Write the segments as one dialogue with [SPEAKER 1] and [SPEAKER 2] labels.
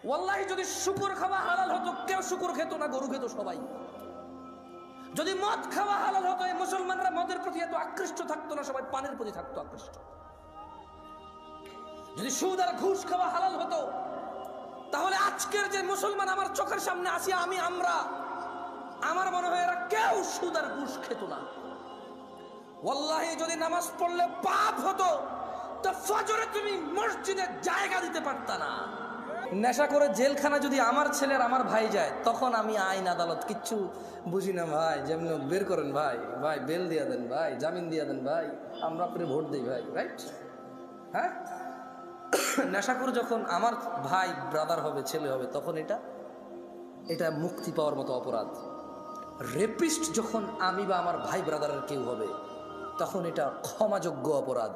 [SPEAKER 1] ওয়াল্লাহি যদি শুকর খাওয়া হালাল হতো কেউ শুকর খেত না, গরু খেত সবাই। যদি মদ খাওয়া হালাল হতো এই মুসলমানরা মদের প্রতি এত আকৃষ্ট থাকতো না, সবাই পানের প্রতি থাকতো আকৃষ্ট। যদি সুদ আর ঘুষ খাওয়া হালাল হতো তাহলে আজকের যে মুসলমান আমার চোখের সামনে আসি আমরা আমার মনে হয় এরা কেউ সুদ আর ঘুষ খেত না। ওয়াল্লাহি যদি নামাজ পড়লে পাপ হতো তো ফজরে তুমি মসজিদে জায়গা দিতে পারতা না। নেশা করে জেলখানা যদি আমার ছেলের আমার ভাই যায় তখন আমি আইন আদালত কিচ্ছু বুঝি না ভাই, যেমন বের করেন ভাই, ভাই বেল দিয়া দেন ভাই, জামিন দিয়া দেন ভাই, আমরা আপনি ভোট দিই ভাই, রাইট? হ্যাঁ, নেশা করে যখন আমার ভাই ব্রাদার হবে, ছেলে হবে, তখন এটা মুক্তি পাওয়ার মতো অপরাধ। রেপিস্ট যখন আমি বা আমার ভাই ব্রাদারের কেউ হবে তখন এটা ক্ষমাযোগ্য অপরাধ।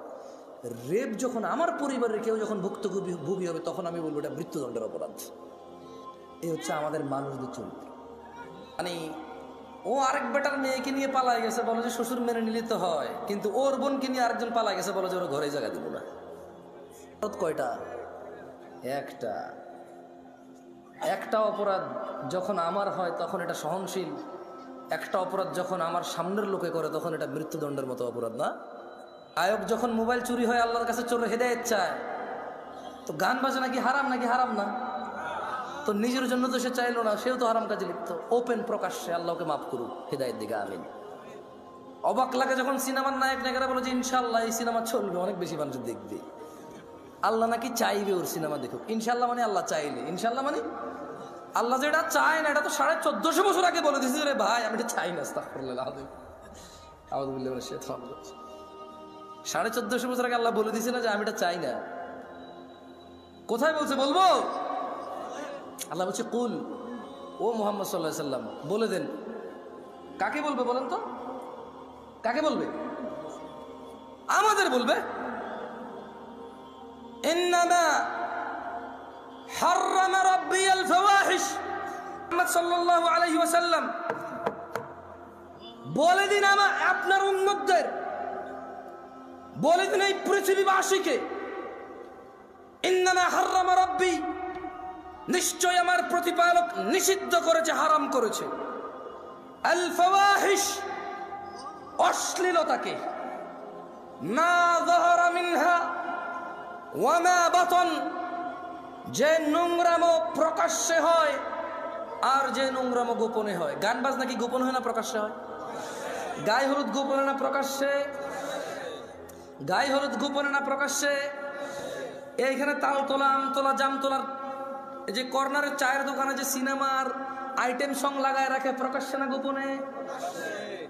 [SPEAKER 1] রেপ যখন আমার পরিবারের কেউ যখন ভুক্তভোগী হবে তখন আমি বলবো এটা মৃত্যুদণ্ডের অপরাধ। এই হচ্ছে আমাদের মানুষদের চরিত্র। মানে ও আরেক বেটার মেয়েকে নিয়ে পালাই গেছে, বলো যে শ্বশুর মেনে নিলে তো হয়, কিন্তু ওর বোনকে নিয়ে আরেকজন পালাই গেছে, বলো যে ওর ঘরে জায়গা দিব না। কয়টা? একটা অপরাধ যখন আমার হয় তখন এটা সহনশীল, একটা অপরাধ যখন আমার সামনের লোকে করে তখন এটা মৃত্যুদণ্ডের মতো অপরাধ না? আয়োগ যখন মোবাইল চুরি হয় আল্লাহর কাছে চোরের হেদায়েত চায়, তো গান বাজনা কি হারাম নাকি? হারাম না? তো নিজের জন্য তো সে চাইলো না, সেও তো হারাম কাজে লিপ্ত। ওপেন প্রকাশ্যে আল্লাহকে মাফ করুক, হেদায়েত দিকে আমিন। অবাক লাগে যখন সিনেমার নায়ক নায়িকারা বলে যে ইনশাআল্লাহ এই সিনেমা চলবে, অনেক বেশি মানুষ দেখবে। আল্লাহ নাকি চাইবে ওর সিনেমা দেখুক। ইনশাআল্লাহ মানে আল্লাহ চাইলে, ইনশাআল্লাহ মানে আল্লাহ যেটা চায় না, এটা তো 1450 বছর আগে বলে দিয়েছে রে ভাই, আমি এটা চাই না। আস্তাগফিরুল্লাহ আযীম, আউযু বিল্লাহি মিনাশ শাইতানির রাজীম। 1450 বছর আগে আল্লাহ বলে দিয়েছে না যে আমি এটা চাই না? কোথায় বলছে বলবো? আল্লাহ বলছে কুল, ও মুহাম্মদ সাল্লাল্লাহু আলাইহি সাল্লাম বলে দেন। কাকে বলবে বলেন তো? কাকে বলবে? আমাদের বলবে। ইন্নামা হাররামা রাব্বিয়াল ফাওয়াহিশ, মুহাম্মদ সাল্লাল্লাহু আলাইহি ওয়াসাল্লাম বলে দিন আপনার উম্মতদের, বলে দিন এই পৃথিবীবাসীকে, ইন্নামা হাররামা রাব্বি, নিশ্চয় আমার প্রতিপালক নিষিদ্ধ করেছে, হারাম করেছে, আল ফাওয়াহিশ, অশ্লীলতাকে, মা যাহারা মিনহা ওয়া মা বাতন, যে নোংরামো প্রকাশ্যে হয় আর যে নোংরামো গোপনে হয়। গান বাজনা কি গোপন হয় না প্রকাশ্যে হয়? গায়ে হলুদ গোপনে না প্রকাশ্যে? গায়ে হলুদ গোপনে না প্রকাশ্যে? এইখানে তাল তোলা, আম তোলা, জাম তোলার যে কর্নারের চায়ের দোকানে যে সিনেমার আইটেম সং লাগায় রাখে, প্রকাশ্যে না গোপনে?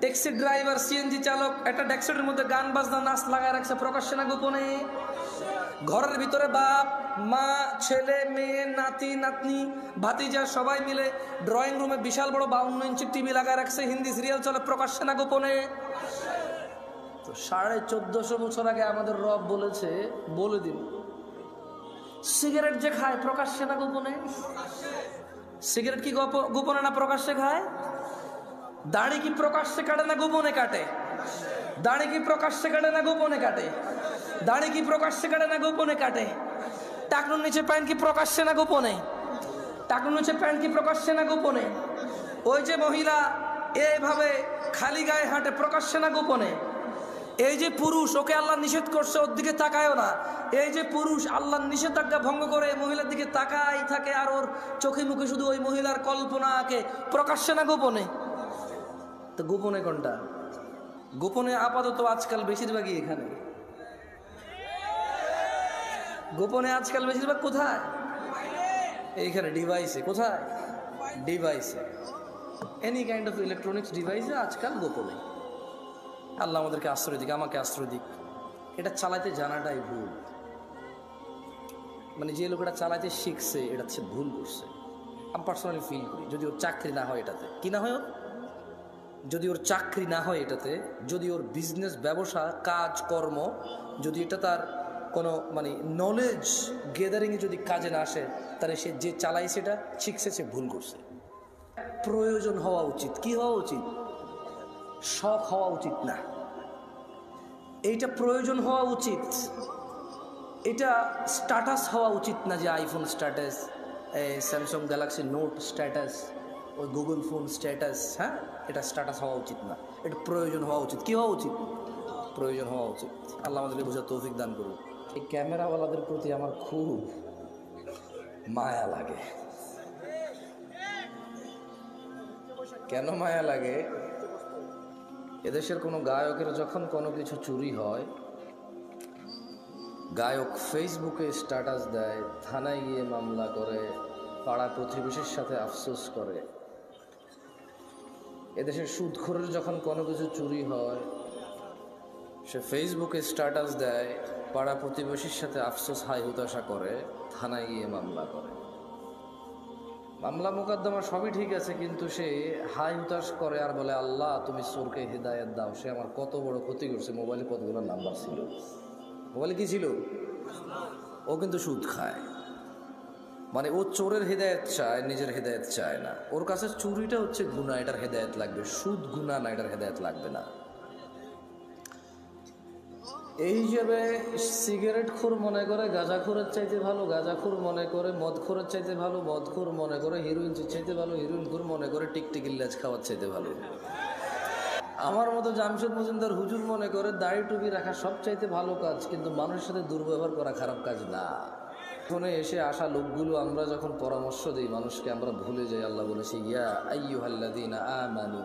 [SPEAKER 1] ট্যাক্সি ড্রাইভার, সিএনজি চালক একটা ডেস্কের মধ্যে গান বাজনা নাচ লাগায় রাখছে, প্রকাশ্যে না গোপনে? ঘরের ভিতরে বাপ মা, ছেলে মেয়ে, নাতি নাতনি, ভাতিজা সবাই মিলে ড্রয়িং রুমে বিশাল বড় 52 ইঞ্চি টিভি লাগায় রাখছে, হিন্দি সিরিয়াল চলে, প্রকাশ্যে না গোপনে? তো 1450 বছর আগে আমাদের রব বলেছে, বলে দিন সিগারেট যে খায় প্রকাশ্যে না গোপনে? সিগারেট কি গোপনে না প্রকাশ্যে খায়? দাড়ি কি প্রকাশ্যে কাটে না গোপনে কাটে? দাড়ি কি প্রকাশ্যে কাটে না গোপনে কাটে? দাড়ি কি প্রকাশ্যে কাটে না গোপনে কাটে? টাকনুর নিচে প্যান্ট কি প্রকাশ্যে না গোপনে? টাকনুর নিচে প্যান্ট কি প্রকাশ্যে না গোপনে? ওই যে মহিলা এইভাবে খালি গায়ে হাঁটে, প্রকাশ্যে না গোপনে? এই যে পুরুষ, ওকে আল্লাহ নিষেধ করছে ওর দিকে তাকায়ও না, এই যে পুরুষ আল্লাহর নিষেধাজ্ঞা ভঙ্গ করে মহিলার দিকে তাকাই থাকে আর ওর চোখে মুখে শুধু ওই মহিলার কল্পনা আঁকে, প্রকাশ্যে না গোপনে? তো গোপনে কোনটা? গোপনে আপাতত আজকাল বেশিরভাগই এখানে। গোপনে আজকাল বেশিরভাগ কোথায়? এইখানে ডিভাইসে। কোথায়? ডিভাইসে, এনি কাইন্ড অফ ইলেকট্রনিক্স ডিভাইসে আজকাল গোপনে। আল্লাহ আমাদেরকে আশ্রয় দিক, আমাকে আশ্রয় দিক। এটা চালাইতে জানাটাই ভুল। মানে যে লোকটা চালাইতে শিখছে এটা হচ্ছে ভুল করছে। আমি পার্সোনালি ফিল করি, যদি ওর চাকরি না হয় এটাতে, কি না হয় ওর, যদি ওর চাকরি না হয় এটাতে, যদি ওর বিজনেস ব্যবসা কাজ কর্ম যদি এটা তার কোনো মানে নলেজ গেদারিংয়ে যদি কাজে না আসে, তাহলে সে যে চালাই সেটা শিখছে, সে ভুল করছে। প্রয়োজন হওয়া উচিত। কি হওয়া উচিত? শখ হওয়া উচিত না, এইটা প্রয়োজন হওয়া উচিত। এটা স্ট্যাটাস হওয়া উচিত না যে আইফোন স্ট্যাটাস, এই স্যামসাং গ্যালাক্সি নোট স্ট্যাটাস, ওই গুগল ফোন স্ট্যাটাস, হ্যাঁ, এটা স্ট্যাটাস হওয়া উচিত না, এটা প্রয়োজন হওয়া উচিত। কী হওয়া উচিত? প্রয়োজন হওয়া উচিত। আল্লাহ আমাদেরকে বোঝার তৌফিক দান করুন। এই ক্যামেরাওয়ালাদের প্রতি আমার খুব মায়া লাগে। কেন মায়া লাগে? এদেশের কোনো গায়কের যখন কোনো কিছু চুরি হয়, গায়ক ফেসবুকে স্ট্যাটাস দেয়, থানায় গিয়ে মামলা করে, পাড়া প্রতিবেশীর সাথে আফসোস করে। এদেশের সুদখোরের যখন কোনো কিছু চুরি হয়, সে ফেসবুকে স্ট্যাটাস দেয়, পাড়া প্রতিবেশীর সাথে আফসোস হাই হুতাশা করে, থানায় গিয়ে মামলা করে। মামলা মোকদ্দমা সবই ঠিক আছে, কিন্তু সে হাই হুতাশ করে আর বলে, আল্লাহ তুমি চোরকে হেদায়েত দাও, সে আমার কত বড় ক্ষতি করছে। মোবাইলে কতগুলো নাম্বার ছিল, মোবাইলে কি ছিল? ও কিন্তু সুদ খায়। মানে ও চোরের হেদায়েত চায়, নিজের হেদায়েত চায় না। ওর কাছে চুরিটা হচ্ছে গুনাহ, এটার হেদায়েত লাগবে। সুদ গুনাহ না, এটার হেদায়েত লাগবে না। এই হিসেবে সিগারেটখোর মনে করে গাঁজাখোরের চাইতে ভালো, গাঁজাখোর মনে করে মদখোরের চাইতে ভালো, মদখোর মনে করে হিরোইন চাইতে ভালো, হিরোইনখোর মনে করে টিকটিকির লেজ খাওয়ার চাইতে ভালো। আমার মতো জামশেদ মজুমদার হুজুর মনে করে দাড়ি টুপি রাখা সব চাইতে ভালো কাজ, কিন্তু মানুষের সাথে দুর্ব্যবহার করা খারাপ কাজ না। ফোনে এসে আসা লোকগুলো আমরা যখন পরামর্শ দিই মানুষকে, আমরা ভুলে যাই আল্লাহ বলেছে, ইয়া আইয়ুহাল্লাযীনা আমানু,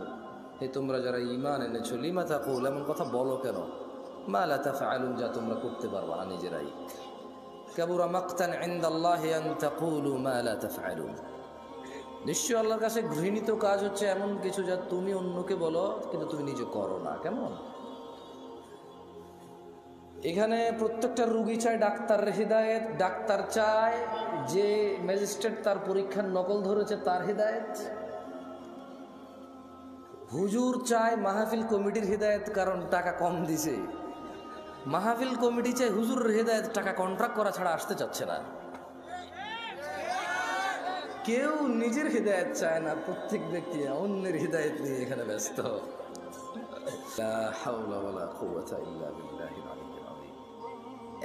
[SPEAKER 1] হে তোমরা যারা ঈমান এনেছো, লিমা তাকুল, এমন কথা বলো কেন, মা লা তাফআলুন, যা তোমরা করতে পারবা না নিজেরাই। কাবুরা মাকতান ইনদাল্লাহি আন তাকুলু মা লা তাফআলুন, নিশ্চয় আল্লাহর কাছে ঘৃণিত কাজ হচ্ছে এমন কিছু যা তুমি অন্যকে বলো কিন্তু তুমি নিজে করো না। কেমন? এখানে প্রত্যেকটা রুগী চায় ডাক্তারের হিদায়েত, ডাক্তার চায় যে ম্যাজিস্ট্রেট তার পরীক্ষার নকল ধরেছে তার হিদায়েত, হুজুর চায় মাহফিল কমিটির হিদায়েত কারণ টাকা কম দিছে, মাহফিল কমিটি চায় হুজুরের হিদায়েত, টাকা কন্ট্রাক্ট করা ছাড়া আসতে চাচ্ছে না। কেউ নিজের হৃদায়ত চায় না, প্রত্যেক ব্যক্তি অন্যের হৃদায়ত নিয়ে এখানে ব্যস্ত।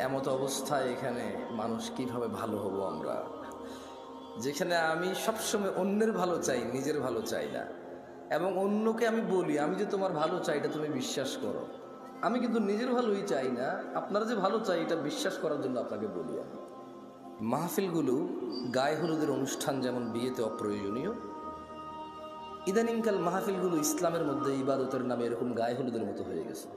[SPEAKER 1] এমত অবস্থায় এখানে মানুষ কিভাবে ভালো হব আমরা, যেখানে আমি সবসময় অন্যের ভালো চাই, নিজের ভালো চাই না। এবং অন্যকে আমি বলি আমি যে তোমার ভালো চাই এটা তুমি বিশ্বাস করো, আমি কিন্তু নিজের ভালোই চাই না, আপনারা যে ভালো চাই এটা বিশ্বাস করার জন্য আপনাকে বলি আমি। মাহফিলগুলো গায়ে হলুদের অনুষ্ঠান যেমন বিয়েতে অপ্রয়োজনীয়, ইদানিংকাল মাহফিলগুলো ইসলামের মধ্যে ইবাদতের নামে এরকম গায়ে হলুদের মতো হয়ে গেছে।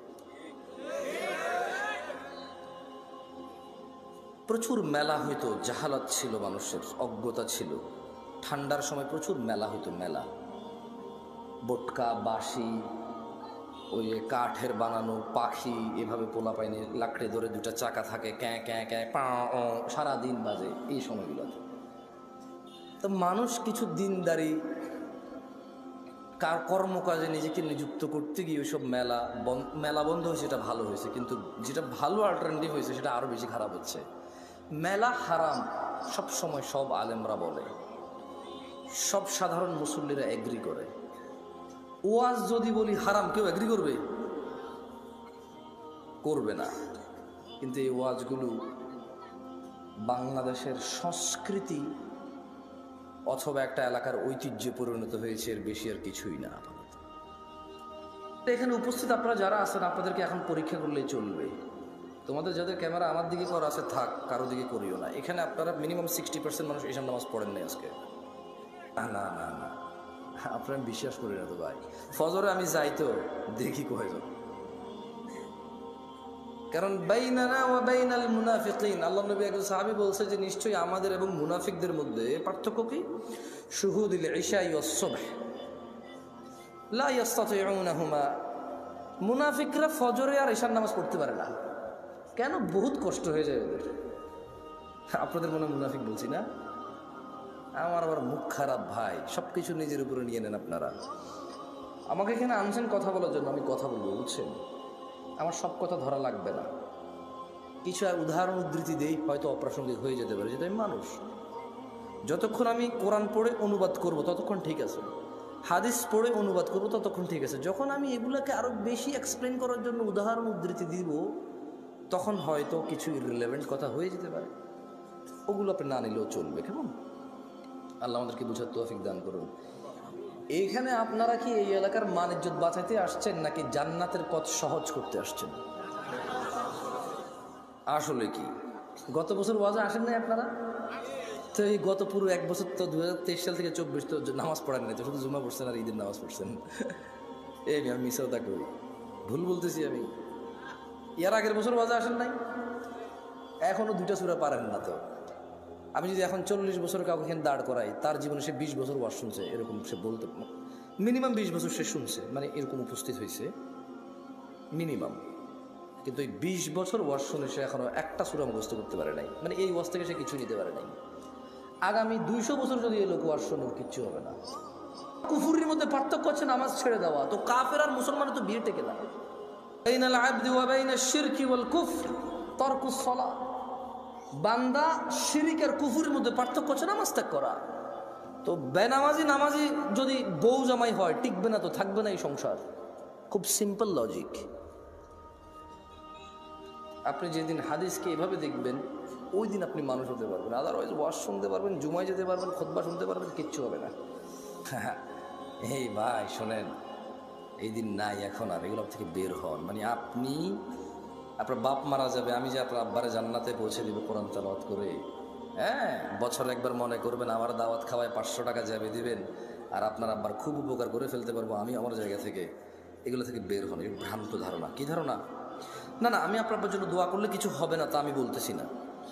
[SPEAKER 1] প্রচুর মেলা হইতো, জাহালাত ছিল, মানুষের অজ্ঞতা ছিল। ঠান্ডার সময় প্রচুর মেলা হইতো, মেলা, বটকা, বাঁশি, ওই কাঠের বানানো পাখি, এভাবে পোলা পাইনি লাকড়ে ধরে দুটা চাকা থাকে, ক্যাঁ ক্যাঁ ক্যাঁ পা, সারাদিন বাজে এই সময়গুলোতে। তো মানুষ কিছু দিনদারি কর্মকাজে নিজেকে নিযুক্ত করতে গিয়ে ওইসব মেলা বন্ধ হয়েছে, এটা ভালো হয়েছে। কিন্তু যেটা ভালো অল্টারনেটিভ হয়েছে সেটা আরও বেশি খারাপ হচ্ছে। মেলা হারাম সব সময় সব আলেমরা বলে, সব সাধারণ মুসল্লিরা এগ্রি করে। ওয়াজ যদি বলি হারাম, কেউ এগ্রি করবে? করবে না। কিন্তু এই ওয়াজগুলো বাংলাদেশের সংস্কৃতি অথবা একটা এলাকার ঐতিহ্যে পরিণত হয়েছে, এর বেশি আর কিছুই না। এখানে উপস্থিত আপনারা যারা আছেন আপনাদেরকে এখন পরীক্ষা করলেই চলবে। তোমাদের যাদের ক্যামেরা আমার দিকে করা আছে থাক, কারো দিকে করিও না। এখানে আপনারা মিনিমাম 60% মানুষ ঈশান নামাজ পড়েন নাই আজকে। না না না না, আপনারা বিশ্বাস করি না তো ভাই। ফজরে আমি যাই তো দেখি কয়জন, কারণ বাইনানা ওয়া বাইনাল মুনাফিকিন, আল্লাহ নবী একজন সাহাবী বলছে যে নিশ্চয়ই আমাদের এবং মুনাফিকদের মধ্যে পার্থক্য কি? শুহুদুল ইশা ওয়াস সুবহ লা ইস্তাতিউনাহুমা, মুনাফিকরা ফজরে আর ঈশার নামাজ পড়তে পারে না। কেন? বহুত কষ্ট হয়ে যায় ওদের। আপনাদের মনে মুনাফিক বলছি না? আমার আবার মুখ খারাপ ভাই, সব কিছু নিজের উপরে নিয়ে নেন আপনারা। আমাকে এখানে আনছেন কথা বলার জন্য, আমি কথা বলবো, বুঝছেন? আমার সব কথা ধরা লাগবে না, কিছু উদাহরণ উদ্ধৃতি দেই, হয়তো অপ্রাসঙ্গিক হয়ে যেতে পারে, যেটা আমি মানুষ। যতক্ষণ আমি কোরআন পড়ে অনুবাদ করব ততক্ষণ ঠিক আছে, হাদিস পড়ে অনুবাদ করব ততক্ষণ ঠিক আছে। যখন আমি এগুলোকে আরও বেশি এক্সপ্লেন করার জন্য উদাহরণ উদ্ধৃতি দিব তখন হয়তো কিছু ইররিলেভেন্ট কথা হয়ে যেতে পারে, ওগুলো আপনি না নিলেও চলবে। কেমন? আল্লাহ আমাদেরকে বুঝার তৌফিক দান করুন। এইখানে আপনারা কি এই এলাকার মান ইজ্জত বাঁচাইতে আসছেন নাকি জান্নাতের পথ সহজ করতে আসছেন? আসলে কি গত বছর ওয়াজে আসেন নাই আপনারা? তো এই গত পুরো এক বছর তো 2023 সাল থেকে 24 তো নামাজ পড়েন নাই, তো শুধু জুমা পড়ছেন আর ঈদের নামাজ পড়ছেন। এই আমি মিশাও তা করি, ভুল বলতেছি আমি? এর আগের বছর ওয়াজে আসেন নাই, এখনো 2টা সূরা পারেন না। তো আমি যদি এখন 40 বছর কাউকে এখানে দাঁড় করাই, তার জীবনে সে 20 বছর ওয়াজ শুনছে, এরকম সে বলতে মিনিমাম 20 বছর সে শুনছে, মানে এরকম উপস্থিত হয়েছে মিনিমাম। কিন্তু এই 20 বছর ওয়াজ শুনে সে এখনো একটা সূরা মুখস্থ করতে পারে নাই, মানে এই ওয়াজ থেকে সে কিছু নিতে পারে নাই। আগামী 200 বছর যদি এই লোক ওয়াজ শুনুক, কিচ্ছু হবে না। কুফুরির মধ্যে পার্থক্য হচ্ছে নামাজ ছেড়ে দেওয়া। তো কাফের আর মুসলমানের তো বিয়ে টেকে না। বাইনাল আবদি ওয়া বাইনাশ শিরকি ওয়াল কুফর তারকুস সালাহ। বান্দা শিরিক আর কুফুরের মধ্যে পার্থক্য হচ্ছে নামাজ ত্যাগ করা। তো বেনামাজি নামাজি যদি বউ জামাই হয়, টিকবে না, তো থাকবে না এই সংসার। খুব সিম্পল লজিক। আপনি যেদিন হাদিসকে এভাবে দেখবেন, ওই দিন আপনি মানুষ হতে পারবেন। আদারওয়াইজ ওয়াজ শুনতে পারবেন, জুমায় যেতে পারবেন, খুতবা শুনতে পারবেন, কিচ্ছু হবে না। এই ভাই শোনেন, এই দিন নাই এখন আর, এগুলো থেকে বের হন। মানে আপনি, আপনার বাপ মারা যাবে, আমি যে আপনার আব্বারে জান্নাতে পৌঁছে দিব কোরআন তেলাওয়াত করে, হ্যাঁ, বছরে একবার মনে করবেন আমার দাওয়াত খাওয়ায় 500 টাকা যাবে দিবেন, আর আপনার আব্বার খুব উপকার করে ফেলতে পারবো আমি আমার জায়গা থেকে। এগুলো থেকে বের হন। এই ভ্রান্ত ধারণা। কি ধারণা? না না, আমি আপনার জন্য দোয়া করলে কিছু হবে না তা আমি বলতেছি না,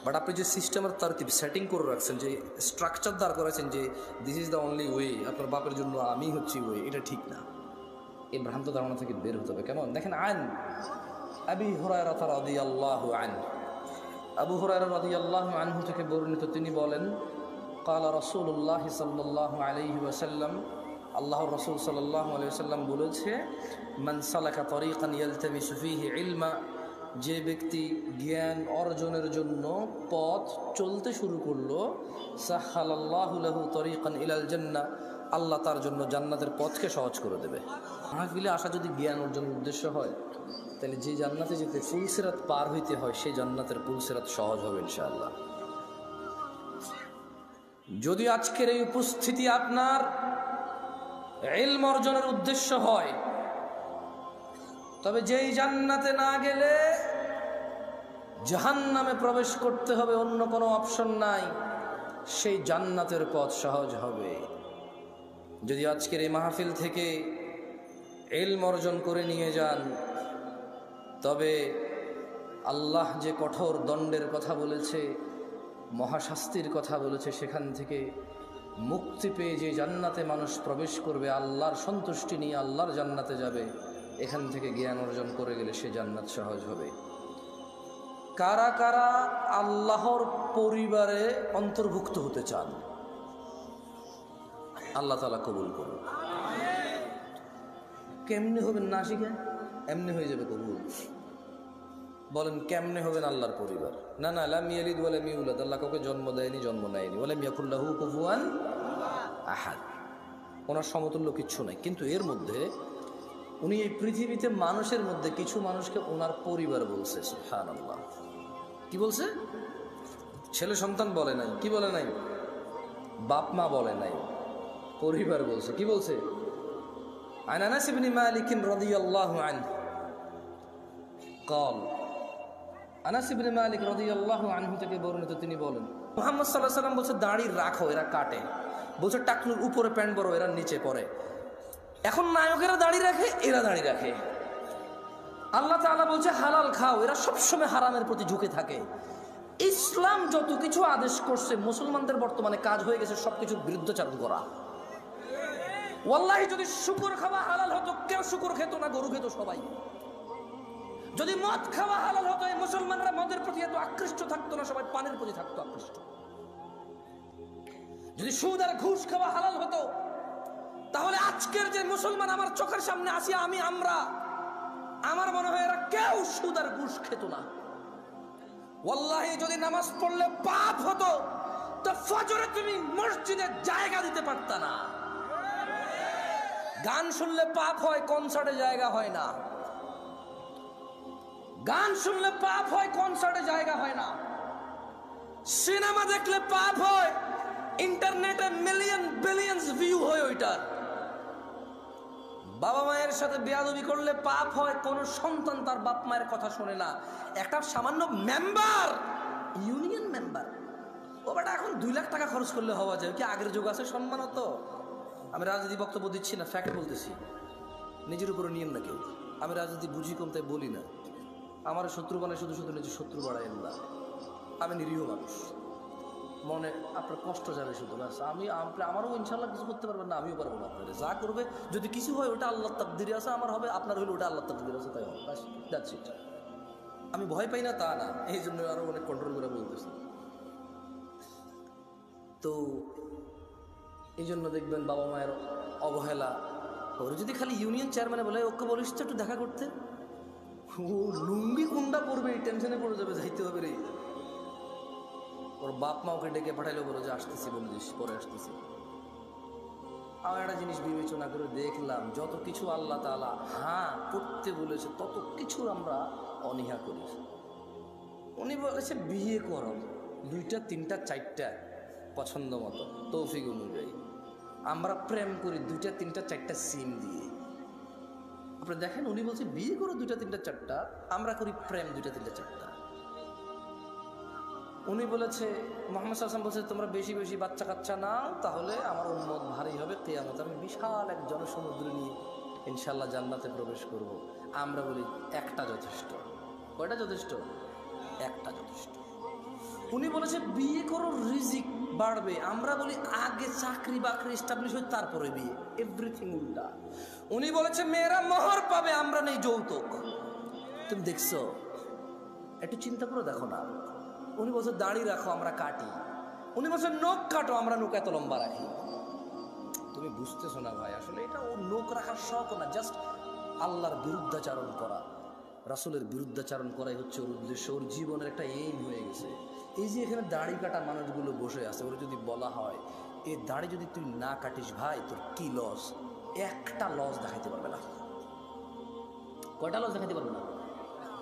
[SPEAKER 1] বাট আপনি যে সিস্টেমের তারতিব সেটিং করে রাখছেন, যে স্ট্রাকচার দাঁড় করেছেন যে this is the only way, আপনার বাপের জন্য আমি হচ্ছি ওয়ে, এটা ঠিক না। এই ভ্রান্ত ধারণা থেকে বের হতে হবে। কেমন দেখেন, আন আবি হুরায়রা রাদিয়াল্লাহু আনহু, আবু হুরায়রা রাদিয়াল্লাহু আনহু থেকে বর্ণিত, তিনি বলেন, ক্বালা রাসূলুল্লাহ সাল্লাল্লাহু আলাইহি ওয়াসাল্লাম, আল্লাহর রাসূল সাল্লাল্লাহু আলাইহি ওয়াসাল্লাম বলেছে, মান সালাকা তরিকান ইয়ালতামিসু ফীহি ইলমা, যে ব্যক্তি জ্ঞান অর্জনের জন্য পথ চলতে শুরু করলো, সাহহালাল্লাহু লাহু তরিকান ইলাল জান্নাহ, আল্লাহ তার জন্য জান্নাতের পথকে সহজ করে দেবে। মাহফিলে আসা যদি জ্ঞান অর্জনের উদ্দেশ্য হয়, তাহলে যে জান্নাতে যেতে ফুলসিরাত পার হইতে হয়, সেই জান্নাতের ফুলসিরাত সহজ হবে ইনশাআল্লাহ। যদি আজকের এই উপস্থিতি আপনার ইলম অর্জনের উদ্দেশ্য হয়, তবে যেই জান্নাতে না গেলে জাহান্নামে প্রবেশ করতে হবে, অন্য কোনো অপশন নাই, সেই জান্নাতের পথ সহজ হবে। যদি আজকের এই মাহফিল থেকে ইলম অর্জন করে নিয়ে যান, তবে আল্লাহ যে কঠোর দণ্ডের কথা বলেছে, মহাশাস্তির কথা বলেছে, সেখান থেকে মুক্তি পেয়ে যে জান্নাতে মানুষ প্রবেশ করবে, আল্লাহর সন্তুষ্টি নিয়ে আল্লাহর জান্নাতে যাবে, এখান থেকে জ্ঞান অর্জন করে গেলে সে জান্নাত সহজ হবে। কারা কারা আল্লাহর পরিবারে অন্তর্ভুক্ত হতে চান? আল্লাহ তাআলা কবুল করুন। কেমনে হবেন না শিখে? এমনি হয়ে যাবে কবুল। বলেন কেমনে হবেন আল্লাহর পরিবার? না না, লাম ইয়ালিদ ওয়া লাম ইউলাদ, আল্লাহ কাউকে জন্ম দেয়নি, জন্ম নেয়নি। ওয়া লাম ইয়াকুল লাহু কুফুয়ান আহাদ, ওনার সমতুল্য কিচ্ছু নাই। কিন্তু এর মধ্যে উনি এই পৃথিবীতে মানুষের মধ্যে কিছু মানুষকে ওনার পরিবার বলছে। সুবহানাল্লাহ। কি বলছে? ছেলে সন্তান বলে নাই, কি বলে নাই? বাপ মা বলে নাই, পরিবার বলছে। কি বলছে? আন আনাস ইবনে মালিক রাদিয়াল্লাহু আনহু قال, আনাস ইবনে মালিক রাদিয়াল্লাহু আনহু থেকে বর্ণিত, তিনি বলেন, মুহাম্মদ সাল্লাল্লাহু আলাইহি ওয়াসাল্লাম বলছে, দাড়ি রাখো, এরা কাটে। বলছে টাকনুর উপরে প্যান্ট বড়, এরা নিচে পড়ে। এখন নায়কেরা দাড়ি রাখে, এরা দাড়ি রাখে। আল্লাহ তাআলা বলছে হালাল খাও, এরা সবসময় হারামের প্রতি ঝুঁকে থাকে। ইসলাম যত কিছু আদেশ করছে, মুসলমানদের বর্তমানে কাজ হয়ে গেছে সবকিছুর বিরুদ্ধাচরণ করা। ওয়াল্লাহি যদি শুকর খাওয়া হালাল হতো, কেউ শুকর খেত না, গরু খেত সবাই। যদি মদ খাওয়া হালাল হতো, এই মুসলমানরা মদের প্রতি এত আকৃষ্ট থাকতো না, সবাই পানের প্রতি থাকতো আকৃষ্ট। যদি সুদ আর ঘুষ খাওয়া হালাল হতো, তাহলে আজকের যে মুসলমান আমার চোখের সামনে আসি, আমার মনে হয় এরা কেউ সুদ আর ঘুষ খেত না। ওয়াল্লাহি যদি নামাজ পড়লে পাপ হতো, তো ফজরে তুমি মসজিদে জায়গা দিতে পারতা না। গান শুনলে পাপ হয়, কনসার্টে জায়গা হয় না। গান শুনলে পাপ হয়, কনসার্টে জায়গা হয় না। সিনেমা দেখলে পাপ হয়, ইন্টারনেটে মিলিয়ন বিলিয়ন্স ভিউ হয় ওইটার। বাবা মায়ের সাথে বেয়াদবি করলে পাপ হয়, কোন সন্তান তার বাপ মায়ের কথা শোনে না। একটা সামান্য মেম্বার, ইউনিয়ন মেম্বার, ও বেটা এখন 2 লাখ টাকা খরচ করলে হওয়া যায় কি? আগের যুগ আছে সম্মানত। আমি রাজনীতি বক্তব্য দিচ্ছি না, ফ্যাক্ট বলতেছি, নিজের উপরে নিয়ম না কেউ। আমি রাজনীতি বুঝি কম তাই বলি না। আমার শত্রু বানায় শুধু শুধু নিজের শত্রু বাড়াইন না। আমি নিরীহ মানুষ, মনে আপনার কষ্ট যাবে শুধু, ব্যাস। আমারও ইনশাল্লাহ কিছু করতে পারবেন না, আমিও পারবো না। আপনাদের যা করবে যদি কিছু হয় ওটা আল্লাহর তাকদীরে আছে, আমার হবে, আপনার হইলে ওটা আল্লাহর তাকদীরে আছে, তাই হবে, ব্যাস, দ্যাটস ইট। আমি ভয় পাই না তা না, এই জন্য আরো অনেক কন্ট্রোল করে বলতেছি। তো এই জন্য দেখবেন বাবা মায়ের অবহেলা। ওর যদি খালি ইউনিয়ন চেয়ারম্যানে বলে ওকে বলিস তো একটু দেখা করতে, ও লুঙ্গি কুন্ডা পড়বে, এই টেনশনে পড়ে যাবে, যাইতে হবে রে। ওর বাপ মা ওকে ডেকে পাঠাইলেও বলো যে আসতেছি, বলে দিস পরে আসতেছি। আমার একটা জিনিস বিবেচনা করে দেখলাম, যত কিছু আল্লাহ তাআলা হ্যাঁ করতে বলেছে তত কিছু আমরা অনীহা করি। উনি বলেছে বিয়ে করো 2টা 3টা 4টা পছন্দ মতো তৌফিক অনুযায়ী। আমরা প্রেম করি 2টা 3টা 4টা সিম দিয়ে। আপনি দেখেন উনি বলছে বিয়ে করো 2টা 3টা 4টা, আমরা করি প্রেম 2টা 3টা 4টা। উনি বলেছে, মুহাম্মদ সাল্লাল্লাহু আলাইহি ওয়াসাল্লাম বলছে তোমরা বেশি বেশি বাচ্চা কাচ্চা নাও, তাহলে আমার উম্মত ভারী হবে কিয়ামত, আমি বিশাল এক জনসমুদ্র নিয়ে ইনশাআল্লাহ জান্নাতে প্রবেশ করব। আমরা বলি একটা যথেষ্ট। কয়টা যথেষ্ট? একটা যথেষ্ট। উনি বলেছে বিয়ে করো রিজিক বাড়বে, আমরা বলি আগে চাকরি বাকরি এস্টাবলিশ হয় তারপরে বিয়ে। এভরিথিং উল্টা। উনি বলেছে মেয়েরা মোহর পাবে, আমরা নেই যৌতুক। তুমি দেখছো? একটু চিন্তা করে দেখো না। উনি বলছে দাড়ি রাখো, আমরা কাটি। উনি বলছে নখ কাটো, আমরা নখ এত লম্বা রাখি। তুমি বুঝতেছো না ভাই, আসলে এটা ও নখ রাখার শখ না, জাস্ট আল্লাহর বিরুদ্ধাচারণ করা, রাসূলের বিরুদ্ধাচারণ করাই হচ্ছে ওর উদ্দেশ্য। ওর জীবনের একটা এইম হয়ে গেছে। এই যে এখানে দাড়ি কাটা মানুষগুলো বসে আছে, ওরা যদি বলা হয় এই দাড়ি যদি তুই না কাটিস ভাই তোর কি লস, একটা লস দেখাইতে পারবে না। কয়টা লস দেখাইতে পারবে না?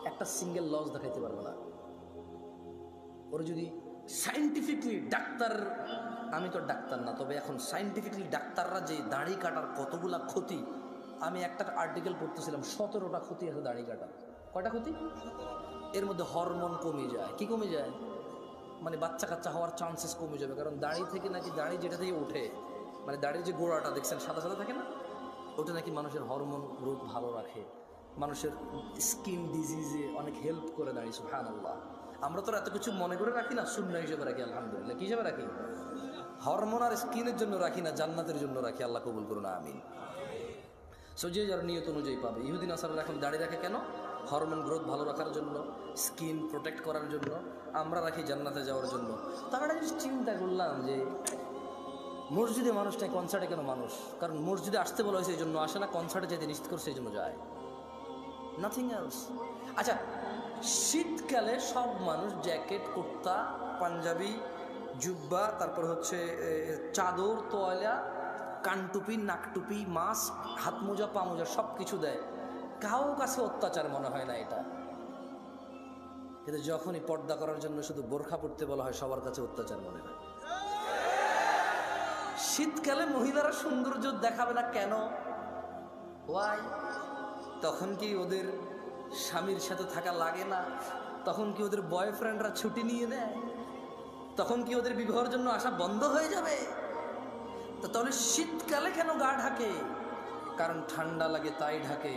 [SPEAKER 1] একটা সিঙ্গেল লস দেখাইতে পারবে না। ওরা যদি সায়েন্টিফিকলি ডাক্তার, আমি তো ডাক্তার না, তবে এখন সায়েন্টিফিকলি ডাক্তাররা যে দাড়ি কাটার কতগুলা ক্ষতি, আমি একটা আর্টিকেল পড়তেছিলাম, 17টা ক্ষতি আছে দাড়ি কাটার। কয়টা ক্ষতি? এর মধ্যে হরমোন কমে যায়। কি কমে যায়? মানে বাচ্চা কাচ্চা হওয়ার চান্সেস কমে যাবে, কারণ দাড়ি থেকে নাকি, দাড়ি যেটা থেকে ওঠে, মানে দাড়ির যে গোড়াটা দেখছেন সাদা সাদা থাকে না, ওটা নাকি মানুষের হরমোন গ্রোথ ভালো রাখে, মানুষের স্কিন ডিজিজে অনেক হেল্প করে দাড়ি। সুবহানাল্লাহ। আমরা তো এত কিছু মনে করে রাখি না, সুন্নাহ হিসেবে রাখি। আলহামদুলিল্লাহ। কি হিসেবে রাখি? হরমোন আর স্কিনের জন্য রাখি না, জান্নাতের জন্য রাখি। আল্লাহ কবুল করুন, আমিন। সো যে যার নিয়ত অনুযায়ী পাবে। ইহুদিন আসাররা এখন দাড়ি রাখে কেন? হরমোন গ্রোথ ভালো রাখার জন্য, স্কিন প্রোটেক্ট করার জন্য। আমরা রাখি জান্নাতে যাওয়ার জন্য। তারা জিনিস চিন্তা করলাম যে মসজিদে মানুষ নেই, কনসার্টে কেন মানুষ? কারণ মসজিদে আসতে বলা হয়েছে এই জন্য আসে না, কনসার্টে যেতে নিশ্চিত করছে এই জন্য যায়, নাথিং এলস। আচ্ছা, শীতকালে সব মানুষ জ্যাকেট, কুর্তা, পাঞ্জাবি, জুব্বা, তারপর হচ্ছে চাদর, তোয়ালা, কানটুপি, নাকটুপি, মাস্ক, হাত মোজা, পা মোজা সব কিছু দেয়। কারো কাছে অত্যাচার মনে হয় না এটা। কিন্তু যখনই পর্দা করার জন্য শুধু বোরখা পড়তে বলা হয়, সবার কাছে অত্যাচার মনে হয়। শীতকালে মহিলারা সৌন্দর্য দেখাবে না কেন? ওয়াই? তখন কি ওদের স্বামীর সাথে থাকা লাগে না? তখন কি ওদের বয়ফ্রেন্ডরা ছুটি নিয়ে নেয়? তখন কি ওদের বিবাহের জন্য আসা বন্ধ হয়ে যাবে? তো তাহলে শীতকালে কেন গা ঢাকে? কারণ ঠান্ডা লাগে তাই ঢাকে।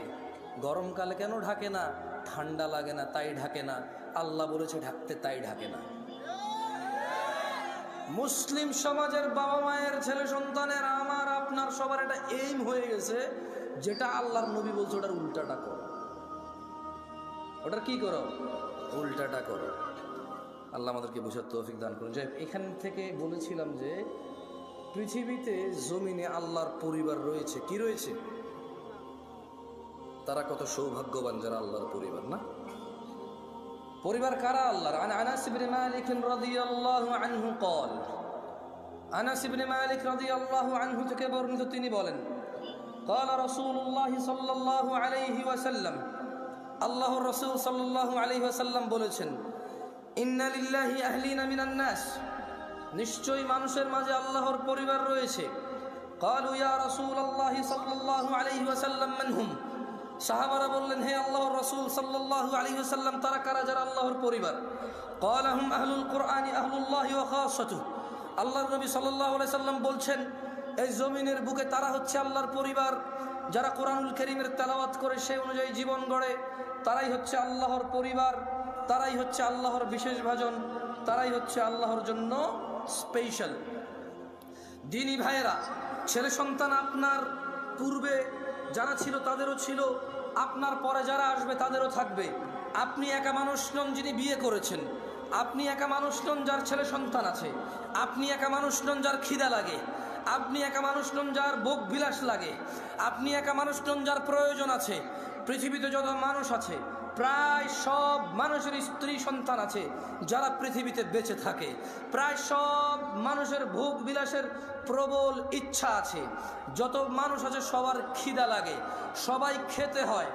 [SPEAKER 1] গরমকালে কেন ঢাকে না? ঠান্ডা লাগে না তাই ঢাকে না। আল্লাহ বলেছে ঢাকতে, তাই ঢাকে না। মুসলিম সমাজের বাবা মায়ের ছেলে সন্তানের, আমার আপনার সবার একটা এইম হয়ে গেছে, যেটা আল্লাহর নবী বলছে ওটার উল্টাটা করো। ওটার কি করো? উল্টাটা করো। আল্লাহ আমাদেরকে বুঝার তৌফিক দান করুন। যে এখান থেকে বলেছিলাম যে পৃথিবীতে জমিনে আল্লাহর পরিবার রয়েছে। কি রয়েছে? তারা কত সৌভাগ্যবান যারা আল্লাহর পরিবার। না? পরিবার কারা আল্লাহর? আনাস ইবনে মালিক রাদিয়াল্লাহু আনহু قال, আনাস ইবনে মালিক রাদিয়াল্লাহু আনহু থেকে বর্ণিত, তিনি বলেন قال রাসূলুল্লাহ সাল্লাল্লাহু আলাইহি ওয়াসাল্লাম, আল্লাহর রাসূল সাল্লাল্লাহু আলাইহি ওয়াসাল্লাম বলেছেন, ইন্না লিল্লাহি আহলিনা মিনান নাস, নিশ্চয়ই মানুষের মাঝে আল্লাহর পরিবার রয়েছে। ক্বালু ইয়া রাসূলুল্লাহ সাল্লাল্লাহু আলাইহি ওয়াসাল্লাম মান হুম? সাহাবারা বললেন, হে আল্লাহর রাসূল সাল্লাল্লাহু আলাইহি ওয়াসাল্লাম, তারা কারা যারা আল্লাহর পরিবার? ক্বালা হুম আহলুল কুরআনি আহলুল্লাহি ওয়া খাসাতুহু। আল্লাহর নবী সাল্লাল্লাহু আলাইহি সাল্লাম বলছেন, এই জমিনের বুকে তারা হচ্ছে আল্লাহর পরিবার, যারা কোরআনুল কারীমের তেলাওয়াত করে সেই অনুযায়ী জীবন গড়ে, তারাই হচ্ছে আল্লাহর পরিবার, তারাই হচ্ছে আল্লাহর বিশেষ ভাজন, তারাই হচ্ছে আল্লাহর জন্য স্পেশাল। দিনী ভাইয়েরা, ছেলে সন্তান আপনার পূর্বে যারা ছিল তাদেরও ছিল, আপনার পরে যারা আসবে তাদেরও থাকবে। আপনি একা মানুষ নন যিনি বিয়ে করেছেন, আপনি একা মানুষ নন যার ছেলে সন্তান আছে, আপনি একা মানুষ নন যার খিদা লাগে, আপনি একা মানুষ নন যার ভোগ বিলাস লাগে, আপনি একা মানুষ নন যার প্রয়োজন আছে। পৃথিবীতে যত মানুষ আছে প্রায় সব মানুষের স্ত্রী সন্তান আছে যারা পৃথিবীতে বেঁচে থাকে। প্রায় সব মানুষের ভোগ বিলাসের প্রবল ইচ্ছা আছে। যত মানুষ আছে সবার খিদা লাগে, সবাই খেতে হয়।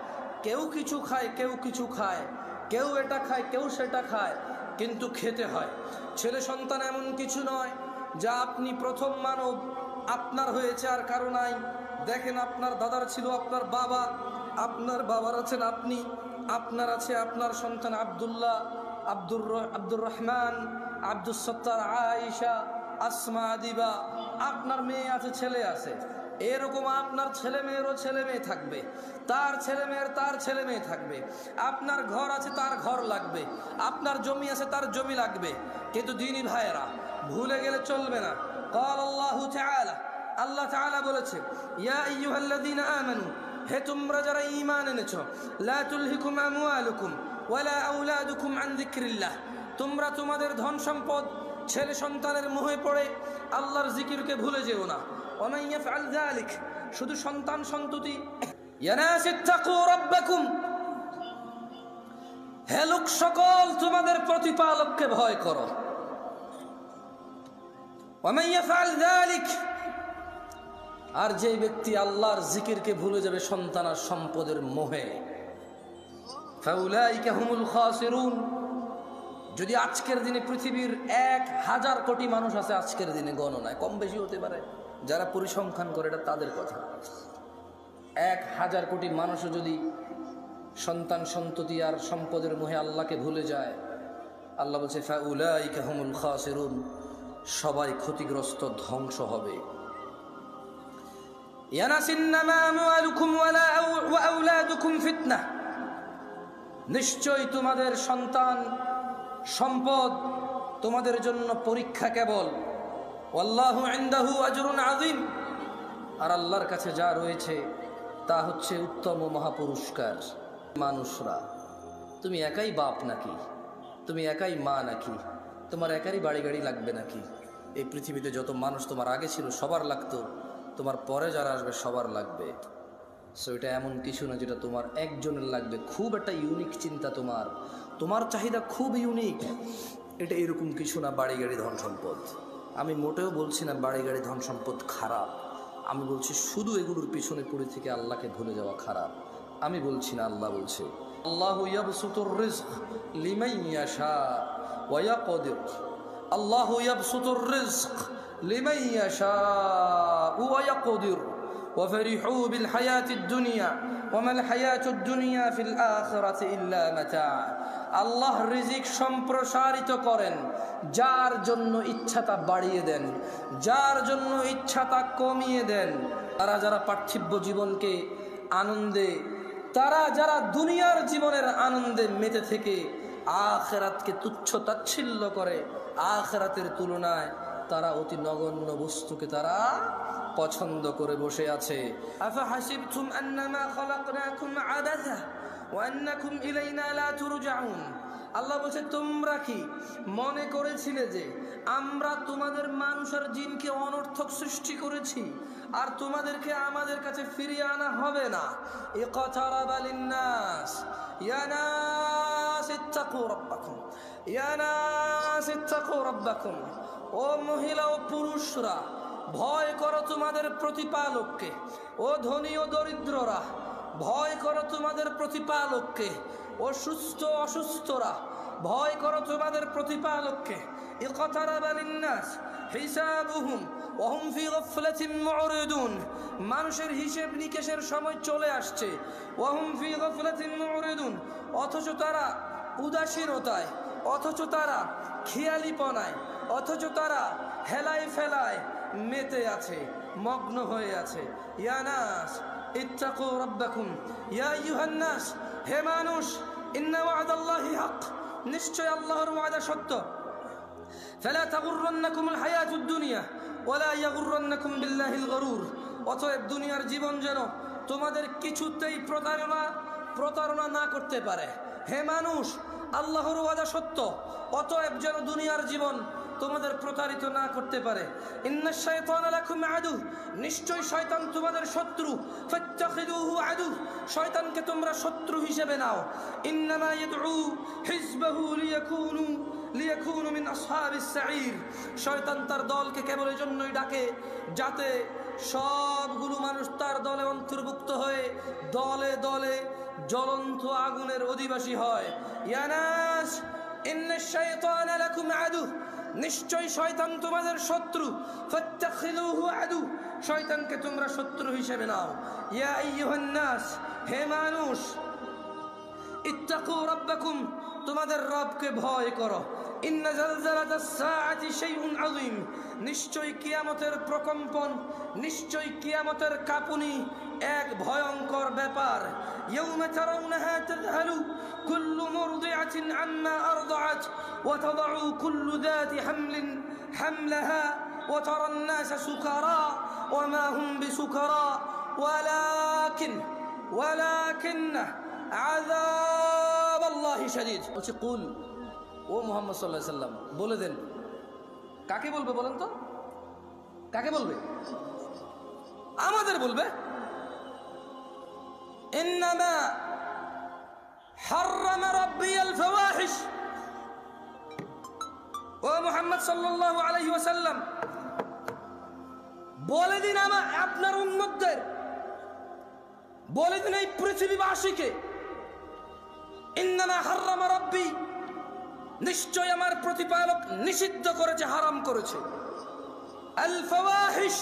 [SPEAKER 1] কেউ কিছু খায়, কেউ কিছু খায়, কেউ এটা খায়, কেউ সেটা খায়, কিন্তু খেতে হয়। ছেলে সন্তান এমন কিছু নয় যা আপনি প্রথম মানব, আপনার হয়েছে আর কারো নাই। দেখেন, আপনার দাদার ছিল আপনার বাবা, আপনার বাবার আছেন আপনি, আপনার আছে আপনার সন্তান আব্দুল্লাহ, আব্দুর রহমান, আব্দুস সত্তার, আয়েশা, আসমা, আদিবা, আপনার মেয়ে আছে, ছেলে আছে। এরকম আপনার ছেলে মেয়েরও ছেলে মেয়ে থাকবে, তার ছেলে মেয়ের তার ছেলে মেয়ে থাকবে। আপনার ঘর আছে, তার ঘর লাগবে, আপনার জমি আছে, তার জমি লাগবে। কিন্তু দিনী ভাইয়েরা, ভুলে গেলে চলবে না। قال الله تعالى, আল্লাহ তাআলা বলেছে, ইয়া আইয়ুহাল্লাযীনা আমানু, হে তোমরা যারা ঈমান এনেছো, লা তুলহিকুম আমওয়ালুকুম ওয়ালা আওলাদুকুম আন যিকরিল্লাহ, তোমরা তোমাদের ধন সম্পদ ছেলে সন্তানের মোহে পড়ে আল্লাহর জিকিরকে ভুলে যেও না। ওয়া মান ইয়াফআল যালিক, শুধু সন্তান সন্ততি। ইয়া নাস ইত্তাকু রাব্বাকুম, হে লোক সকল, তোমাদের প্রতিপালককে ভয় করো। ওয়া মান ইয়াফআল যালিক, আর যে ব্যক্তি আল্লাহর জিকিরকে ভুলে যাবে সন্তান আর সম্পদের মোহে, ফাউলাইকা হুমুল খাসিরুন। যদি আজকের দিনে পৃথিবীর 1000 কোটি মানুষ আছে, আজকের দিনে গণনায় কম বেশি হতে পারে, যারা পরিসংখ্যান করে এটা তাদের কথা। 1000 কোটি মানুষও যদি সন্তান সন্ততি আর সম্পদের মোহে আল্লাহকে ভুলে যায়, আল্লাহ বলছে ফাউলাইকা হুমুল খাসিরুন, সবাই ক্ষতিগ্রস্ত, ধ্বংস হবে। ইয়ানাসিন্নামা আমওয়ালুকুম ওয়া আওলাদুকুম ফিতনাহ, নিশ্চয় তোমাদের সন্তান সম্পদ তোমাদের জন্য পরীক্ষা কেবল। ওয়াল্লাহু ইনদাহু আজরুন আযীম, আর আল্লাহর কাছে যা রয়েছে তা হচ্ছে উত্তম ও মহাপুরস্কার। মানুষরা, তুমি একাই বাপ নাকি? তুমি একাই মা নাকি? তোমার একারই বাড়ি গাড়ি লাগবে নাকি? এই পৃথিবীতে যত মানুষ তোমার আগে ছিল সবার লাগতো, তোমার পরে যারা আসবে সবার লাগবে। সো এটা এমন কিছু না যেটা তোমার একজনের লাগবে। খুব একটা ইউনিক চিন্তা, তোমার চাহিদা খুব ইউনিক। এটা এরকম কিছু না বাড়ি গাড়ি ধন সম্পদ। আমি মোটেও বলছি না বাড়ি গাড়ি ধন সম্পদ খারাপ, আমি বলছি শুধু এগুলোর পিছনে পড়ে থেকে আল্লাহকে ভুলে যাওয়া খারাপ। আমি বলছি না, আল্লাহ বলছে, আল্লাহু ইয়াবসুতুর রিজক লিমান ইয়াশা ওয়া ইয়াকদির। আল্লাহু ইয়াবসুতুর রিজক লিমান ইয়াশা ওয়া ইয়াকদির ওয়া ফারিহু বিল হায়াতিদ দুনিয়া ওয়া মাল হায়াতুদ দুনিয়া ফিল আখিরাতি ইল্লা মাতা। আল্লাহ রিজিক সম্প্রসারিত করেন, যার জন্য ইচ্ছা তা বাড়িয়ে দেন, যার জন্য ইচ্ছা তা কমিয়ে দেন। তারা যারা পার্থিব জীবনকে আনন্দে, তারা যারা দুনিয়ার জীবনের আনন্দে মেতে থেকে আখিরাতকে তুচ্ছ তাচ্ছিল্য করে, আখিরাতের তুলনায় তারা অতি নগণ্য বস্তুকে তারা পছন্দ করে বসে আছে। আফা হাসিবতুম আন্নামা খালাকনাকুম আবাসা ওয়া আন্নাকুম ইলাইনা লা তুরজাউন। আল্লাহ বলছে, তোমরা কি মনে করেছিলে যে আমরা তোমাদের মানুষ আর জিনকে অনর্থক সৃষ্টি করেছি আর তোমাদেরকে আমাদের কাছে ফিরিয়ে আনা হবে না? ইকতারাবা লিন্নাস ইয়া নাস ইত্তাকু রাব্বাকুম ইয়া নাস ইত্তাকু রাব্বাকুম। ও মহিলা ও পুরুষরা, ভয় করো তোমাদের প্রতিপালককে। ও ধনী ও দরিদ্ররা, ভয় করো তোমাদের প্রতিপালককে। ও সুস্থ অসুস্থরা, ভয় করো তোমাদের প্রতিপালককে। ইকতারাবা লিন-নাস হিসাবুহুম ওয়া হুম ফি গাফলাতিন মু'রিদুন, মানুষের হিসাব নিকেশের সময় চলে আসছে। ওয়া হুম ফি গাফলাতিন মু'রিদুন, অথচ তারা উদাসীনতায়, অথচ তারা খেয়ালিপনায়, অথচ তারা হেলায় ফেলায় মেতে আছে, মগ্ন হয়ে আছে। ইয়া নাস ইত্তাকু রাব্বাকুম, ইয়া আইয়ুহান নাস, হে মানুষ, ইন্না ওয়া'দাল্লাহি হক, নিশ্চয় আল্লাহর ওয়াদা সত্য। ফালা তাগুররান্নাকুমুল হায়াতুদ দুনিয়া ওয়ালা ইয়াগুররান্নাকুম বিল্লাহিল গরুর, অতএব দুনিয়ার জীবন যেন তোমাদের কিছুতেই প্রতারণা না করতে পারে। হে মানুষ, আল্লাহর ওয়াদা সত্য, অতএব যেন দুনিয়ার জীবন তোমাদের প্রতারিত না করতে পারে। ইন্নাশ শাইতানা লাকুম আদু, নিশ্চয় শয়তান তোমাদের শত্রু। ফাত্তাখিদুহু আদু, শয়তানকে তোমরা শত্রু হিসেবে নাও। ইন্নামা ইয়াদউ হিজবাহু লিয়াকুনু মিন আসহাবিস সাঈর, শয়তান তার দলকে কেবল এই জন্যই ডাকে যাতে সবগুলো মানুষ তার দলে অন্তর্ভুক্ত হয়ে দলে দলে জ্বলন্ত আগুনের অধিবাসী হয়। ইয়া নাস ইন্নাশ শাইতানা লাকুম আদু, নিশ্চয় শয়তান তোমাদের শত্রু। ফাত্তাখিদুহু আদু, শয়তানকে তোমরা শত্রু হিসেবে নাও। ইয়া আইয়ুহান নাস, হে মানুষ, ইত্তাকু রাব্বাকুম, তোমাদের রবকে ভয় করো। ইন্না জালজালাতাস সাআতি শাইউন আযীম, নিশ্চয় কিয়ামতের প্রকম্পন, নিশ্চয় কিয়ামতের কাঁপুনি এক ভয়ঙ্কর ব্যাপার। ইয়াউমা তারাউনাহা তাযহালু কুল্লু মুরদিআতিন আম্মা আরদাআত ওয়া তাদাউ কুল্লু যাতি হামলিন হামলাহা ওয়া তারান নাসা সুকারা ওয়া মা হুম বিসুকারা ওয়ালাকিন্না আযাবাল্লাহি শাদীদ। বলছে কুল, ও মুহাম্মদ সাল্লাল্লাহু আলাইহি সাল্লাম বলে দেন। কাকে বলবে বলেন তো? কাকে বলবে? আমাদের বলবে। ইন্নামা হাররামা রাব্বিয়াল ফাওয়াহিশ, ও মুহাম্মদ সাল্লাল্লাহু আলাইহি ওয়াসাল্লাম বলে দিন আপনার উম্মতদের, বলে দিন এই পৃথিবীবাসীকে, ইন্নামা হাররামা রাব্বি, নিশ্চয় আমার প্রতিপালক নিষিদ্ধ করেছে, হারাম করেছে, আল ফাওয়াহিশ,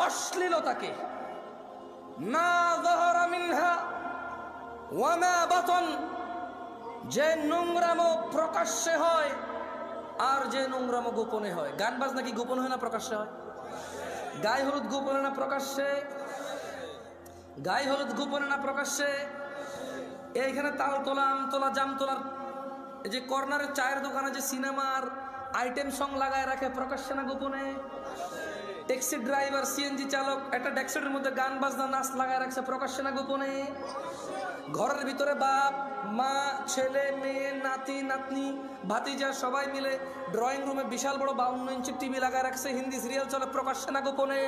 [SPEAKER 1] অশ্লীলতাকে, মা যাহারা মিনহা ওয়া মা বাতন, যে নোংরামো প্রকাশ্যে হয় আর যে নোংরামো গোপনে হয়। গান বাজনা কি গোপন হয় না প্রকাশ্যে হয়? গায়ে হলুদ গোপনে না প্রকাশ্যে? গায়ে হলুদ গোপনে না প্রকাশ্যে? এইখানে তাল তোলা, আম তোলা, জাম তোলার এই যে কর্নারের চায়ের দোকানে যে সিনেমার আইটেম সং লাগায় রাখে, প্রকাশ্যে না গোপনে? ট্যাক্সি ড্রাইভার, সিএনজি চালক একটা ডেস্কের মধ্যে গান বাজনা নাচ লাগায় রাখছে, প্রকাশ্যে না গোপনে? ঘরের ভিতরে বাপ মা, ছেলে মেয়ে, নাতি নাতনি, ভাতিজা সবাই মিলে ড্রয়িং রুমে বিশাল বড় 52 ইঞ্চি টিভি লাগায় রাখছে, হিন্দি সিরিয়াল চলে, প্রকাশ্যে না গোপনে?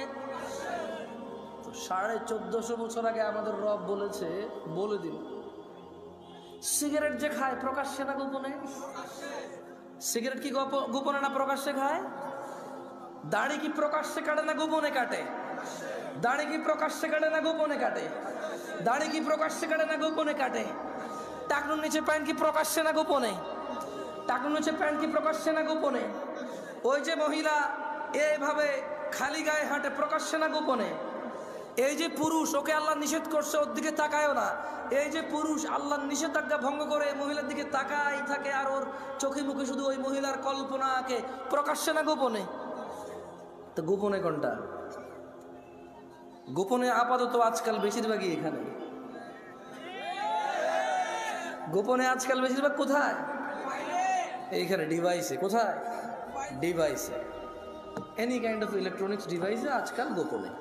[SPEAKER 1] 1450 বছর আগে আমাদের রব বলেছে, বলে দিন, সিগারেট যে খায় প্রকাশ্যে না গোপনে? সিগারেট কি গোপনে না প্রকাশ্যে খায়? দাড়ি কি প্রকাশ্যে কাটে না গোপনে কাটে? দাড়ি কি প্রকাশ্যে কাটে না গোপনে কাটে? দাড়ি কি প্রকাশ্যে কাটে না গোপনে কাটে? টাকনুর নিচে প্যান্ট কি প্রকাশ্যে না গোপনে? টাকনুর নিচে প্যান্ট কি প্রকাশ্যে না গোপনে? ওই যে মহিলা এইভাবে খালি গায়ে হাঁটে, প্রকাশ্যে না গোপনে? এই যে পুরুষ, ওকে আল্লাহ নিষেধ করছে ওর দিকে তাকায়ও না, এই যে পুরুষ আল্লাহর নিষেধাজ্ঞা ভঙ্গ করে মহিলার দিকে তাকাই থাকে আর ওর চোখে মুখে শুধু ওই মহিলার কল্পনা আঁকে, প্রকাশ্যে না গোপনে? তো গোপনে কোনটা? গোপনে আপাতত আজকাল বেশিরভাগই এখানে। গোপনে আজকাল বেশিরভাগ কোথায়? এইখানে ডিভাইসে। কোথায়? ডিভাইসে, এনি কাইন্ড অফ ইলেকট্রনিক্স ডিভাইসে আজকাল গোপনে।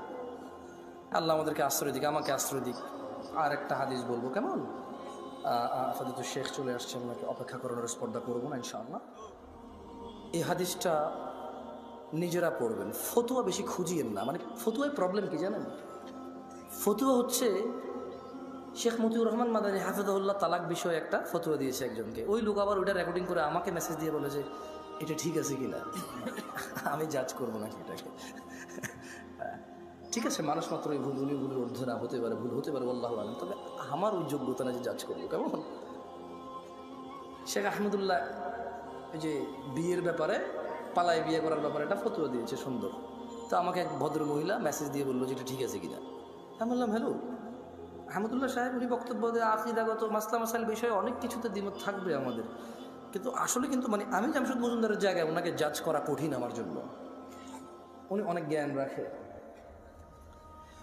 [SPEAKER 1] আল্লাহ আমাদেরকে আশ্রয় দিক, আমাকে আশ্রয় দিক। আর একটা হাদিস বলবো, কেমন? আফাদিত শেখ চলে আসছে, ওনাকে অপেক্ষা করানোর স্পর্ধা করবো না ইনশাআল্লাহ। এই হাদিসটা নিজেরা পড়বেন, ফতুয়া বেশি খুঁজিয়েন না। মানে ফতুয়ায় প্রবলেম কি জানেন? ফতুয়া হচ্ছে শেখ মতিউর রহমান মাদানী হাফিজাহুল্লাহ তালাক বিষয়ে একটা ফতুয়া দিয়েছে একজনকে, ওই লোক আবার ওইটা রেকর্ডিং করে আমাকে মেসেজ দিয়ে বলে যে এটা ঠিক আছে কিনা। আমি জাজ করবো নাকি এটাকে? ঠিক আছে, মানুষ মাত্র ভুল, উনি ভুলের ঊর্ধ্বে না হতে পারে, ভুল হতে পারে, আল্লাহু আলাম, তবে আমার ওই যোগ্যতা না যে জাজ করবো। কেমন? শেখ আহমদুল্লাহ এই যে বিয়ের ব্যাপারে, পালায় বিয়ে করার ব্যাপারে একটা ফতোয়া দিয়েছে, সুন্দর। তো আমাকে এক ভদ্র মহিলা মেসেজ দিয়ে বললো যে এটা ঠিক আছে কিনা। আমি বললাম হ্যালো আহমদুল্লাহ সাহেব, উনি বক্তব্য দিয়ে আকিদাগত মাসলা মাসাইল বিষয়ে অনেক কিছুতে দ্বিমত থাকবে আমাদের, কিন্তু আসলে কিন্তু মানে আমি জামশেদ মজুমদারের জায়গায় ওনাকে জাজ করা কঠিন আমার জন্য। উনি অনেক জ্ঞান রাখে,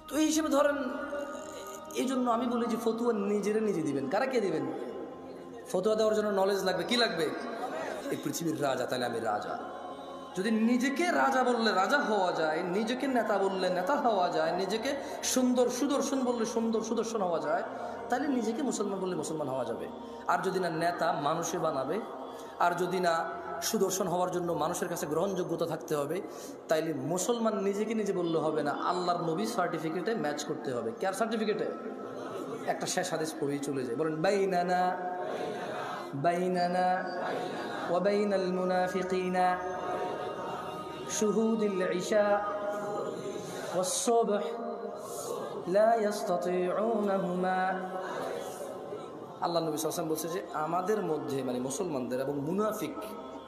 [SPEAKER 1] তো এই হিসেবে ধরেন, এই জন্য আমি বলি যে ফতুয়া নিজেরা নিজে দিবেন। কারা কে দিবেন? ফতুয়া দেওয়ার জন্য নলেজ লাগবে। কি লাগবে? এই পৃথিবীর রাজা, তাহলে আমি রাজা। যদি নিজেকে রাজা বললে রাজা হওয়া যায়, নিজেকে নেতা বললে নেতা হওয়া যায়, নিজেকে সুন্দর সুদর্শন বললে সুন্দর সুদর্শন হওয়া যায়, তাহলে নিজেকে মুসলমান বললে মুসলমান হওয়া যাবে। আর যদি না নেতা মানুষে বানাবে, আর যদি না সুদর্শন হওয়ার জন্য মানুষের কাছে গ্রহণযোগ্যতা থাকতে হবে, তাইলে মুসলমান নিজেকে নিজে বললে হবে না, আল্লাহর নবী সার্টিফিকেটে ম্যাচ করতে হবে। কার সার্টিফিকেটে? একটা শেষ হাদিস পড়েই চলে যায়, বলেন বাইনানা বাইনানা ওয়া বাইনাল মুনাফিকিনা শুহুদুল ইশা ওয়াস সুবহ লা ইস্তাতিউনাহুমা। আল্লাহ নবী সাল্লাল্লাহু আলাইহি ওয়াসাল্লাম বলছে যে আমাদের মধ্যে মানে মুসলমানদের এবং মুনাফিক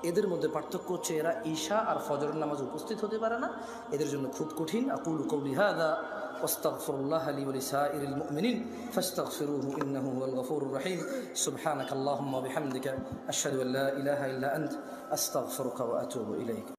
[SPEAKER 1] এদের মধ্যে পার্থক্য হচ্ছে এরা ঈশা আর ফজরের নামাজ উপস্থিত হতে পারে না, এদের জন্য খুব কঠিন। আকুলু কওলি হাযা ওয়াস্তাগফিরুল্লাহ লি ওয়া লিসাইরিল মুমিনিন ফাস্তাগফিরুহু ইন্নাহু হুয়াল গফুরুর রহিম। সুবহানাকাল্লাহুম্মা ওয়া বিহামদিকা আশহাদু আল্লা ইলাহা ইল্লা আনতা আস্তাগফিরুকা ওয়া আতুবু ইলাইক।